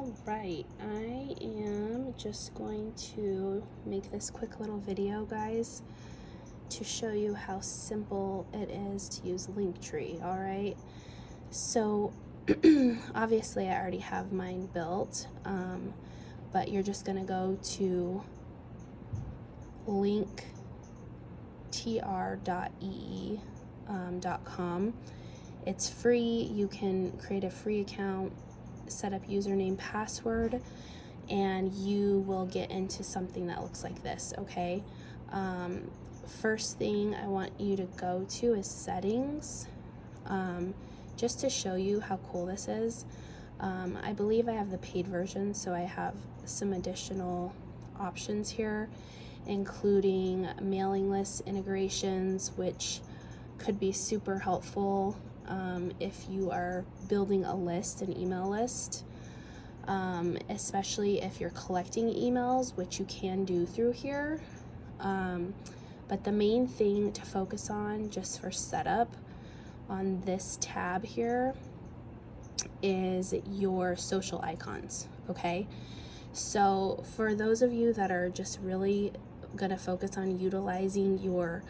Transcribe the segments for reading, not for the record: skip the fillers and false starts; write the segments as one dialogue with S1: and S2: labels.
S1: All right, I am just going to make this quick little video, guys, to show you how simple it is to use Linktree. All right, so obviously I already have mine built, but you're just gonna go to linktr.com. It's free. You can create a free account, set up username, password, and you will get into something that looks like this. Okay, first thing I want you to go to is settings, just to show you how cool this is. I believe I have the paid version, so I have some additional options here, including mailing list integrations, which could be super helpful if you are building a list, an email list, especially if you're collecting emails, which you can do through here. But the main thing to focus on just for setup on this tab here is your social icons. Okay, so for those of you that are just really going to focus on utilizing your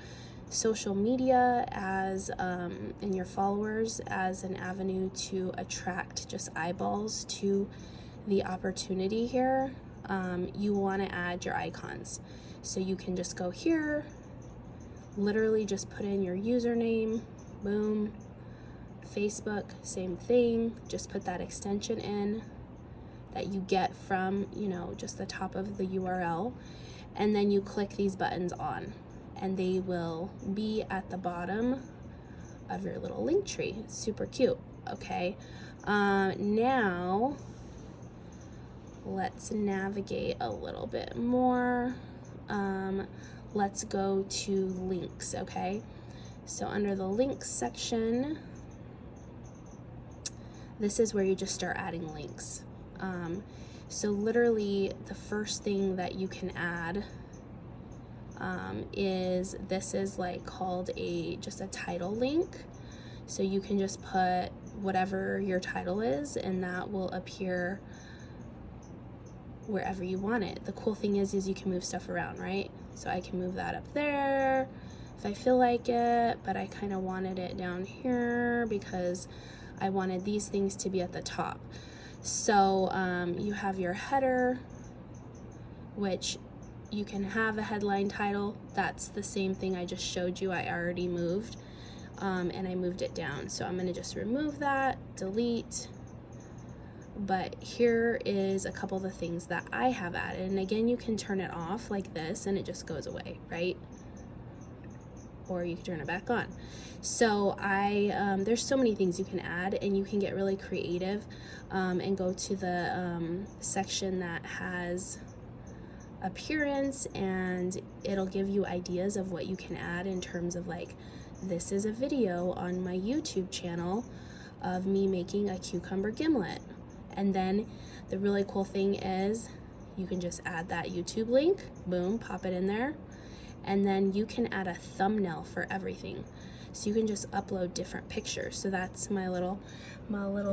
S1: social media as and your followers as an avenue to attract just eyeballs to the opportunity here, you want to add your icons. So you can just go here, literally just put in your username, boom. Facebook, same thing, just put that extension in that you get from, just the top of the URL, and then you click these buttons on, and they will be at the bottom of your little link tree. Super cute. Okay, now let's navigate a little bit more. Let's go to links. Okay, so under the links section, this is where you just start adding links. So literally the first thing that you can add this is like called just a title link. So you can just put whatever your title is, and that will appear wherever you want it. The cool thing is you can move stuff around, right? So I can move that up there if I feel like it, but I kind of wanted it down here because I wanted these things to be at the top. So you have your header, which you can have a headline title. That's the same thing I just showed you. I already moved, and I moved it down. So I'm going to just remove that, delete. But here is a couple of the things that I have added. And again, you can turn it off like this and it just goes away, right? Or you can turn it back on. So there's so many things you can add, and you can get really creative and go to the section that has appearance, and it'll give you ideas of what you can add in terms of like, this is a video on my YouTube channel of me making a cucumber gimlet. And then the really cool thing is you can just add that YouTube link, boom, pop it in there. And then you can add a thumbnail for everything. So you can just upload different pictures. So that's my little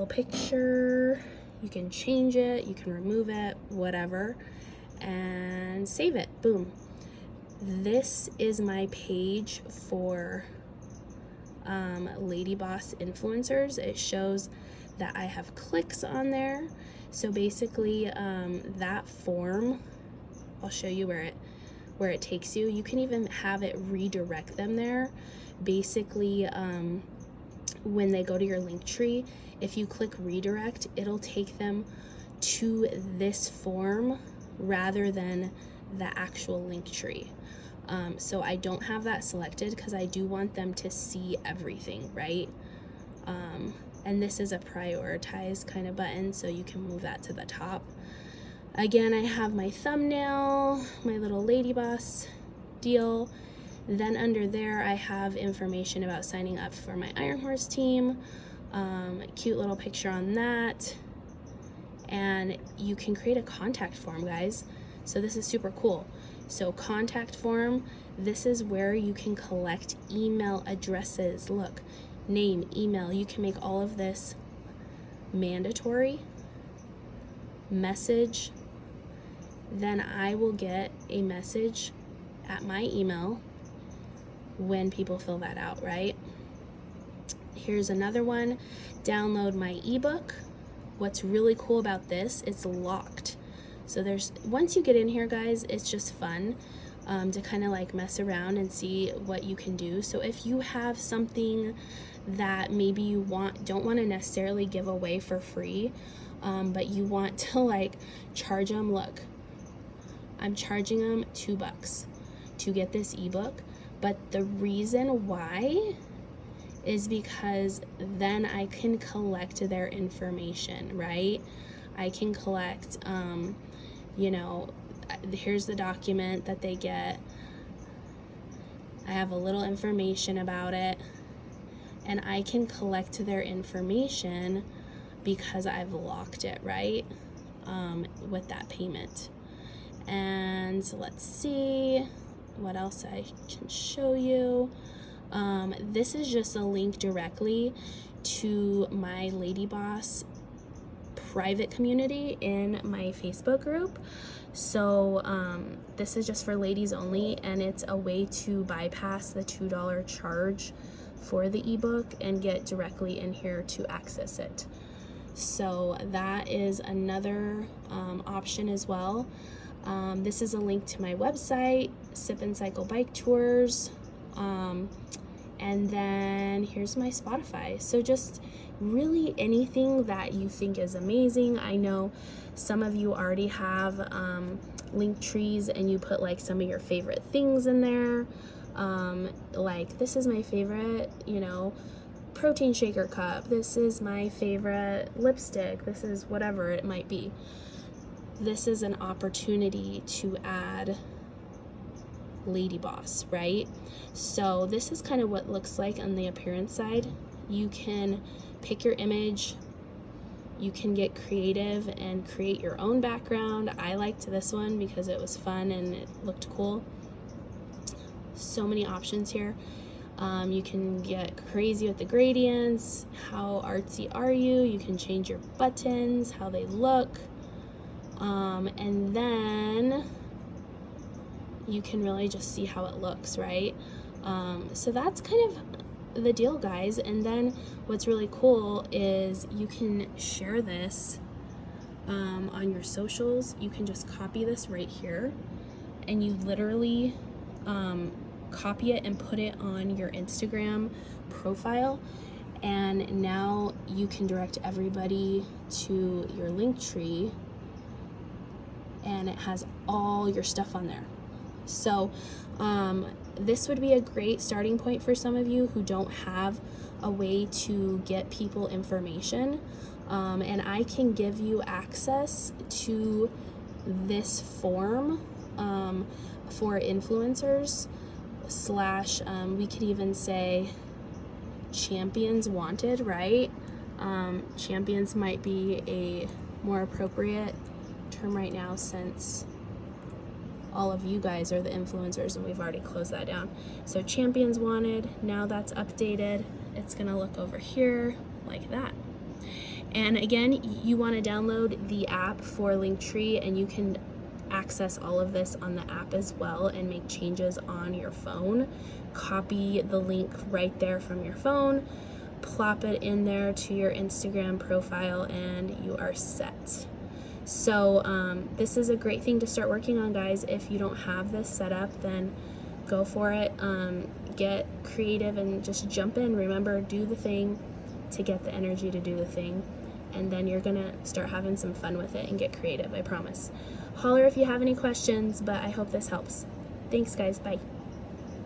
S1: picture. You can change it, you can remove it, whatever, and save it, boom. This is my page for Lady Boss influencers. It shows that I have clicks on there. So basically that form, I'll show you where it takes you. You can even have it redirect them there. Basically, when they go to your link tree, if you click redirect, it'll take them to this form rather than the actual link tree. So I don't have that selected because I do want them to see everything, right? And this is a prioritize kind of button, so you can move that to the top. Again, I have my thumbnail, my little Lady Boss deal. Then under there, I have information about signing up for my Iron Horse team. A cute little picture on that. And you can create a contact form, guys. So this is super cool. So contact form, this is where you can collect email addresses. Look, name, email, you can make all of this mandatory. message, then I will get a message at my email when people fill that out, right? Here's another one. Download my ebook. What's really cool about this, it's locked. So once you get in here, guys, it's just fun to kind of like mess around and see what you can do. So if you have something that maybe you don't want to necessarily give away for free, but you want to like charge them, look, I'm charging them $2 to get this ebook. But the reason why is because then I can collect their information, right? I can collect, here's the document that they get. I have a little information about it, and I can collect their information because I've locked it, right? With that payment. And let's see what else I can show you. This is just a link directly to my Lady Boss private community in my Facebook group. So this is just for ladies only, and it's a way to bypass the $2 charge for the ebook and get directly in here to access it. So that is another option as well. This is a link to my website, Sip and Cycle Bike Tours. And then here's my Spotify. So just really anything that you think is amazing. I know some of you already have Linktrees and you put like some of your favorite things in there. Like this is my favorite, protein shaker cup. This is my favorite lipstick. This is whatever it might be. This is an opportunity to add Lady Boss, right? So this is kind of what it looks like on the appearance side. You can pick your image, you can get creative and create your own background. I liked this one because it was fun and it looked cool. So many options here. You can get crazy with the gradients. How artsy are you? You can change your buttons, how they look. And then you can really just see how it looks, right? So that's kind of the deal, guys. And then what's really cool is you can share this on your socials. You can just copy this right here, and you literally copy it and put it on your Instagram profile, and now you can direct everybody to your Linktree, and it has all your stuff on there. So this would be a great starting point for some of you who don't have a way to get people information, and I can give you access to this form for influencers / we could even say champions wanted, right? Champions might be a more appropriate term right now, since all of you guys are the influencers and we've already closed that down. So champions wanted, now that's updated. It's gonna look over here like that. And again, you want to download the app for Linktree, and you can access all of this on the app as well and make changes on your phone. Copy the link right there from your phone, plop it in there to your Instagram profile, and you are set. So this is a great thing to start working on, guys. If you don't have this set up, then go for it. Get creative and just jump in. Remember, do the thing to get the energy to do the thing, and then you're gonna start having some fun with it and get creative, I promise. Holler if you have any questions, but I hope this helps. Thanks, guys. Bye.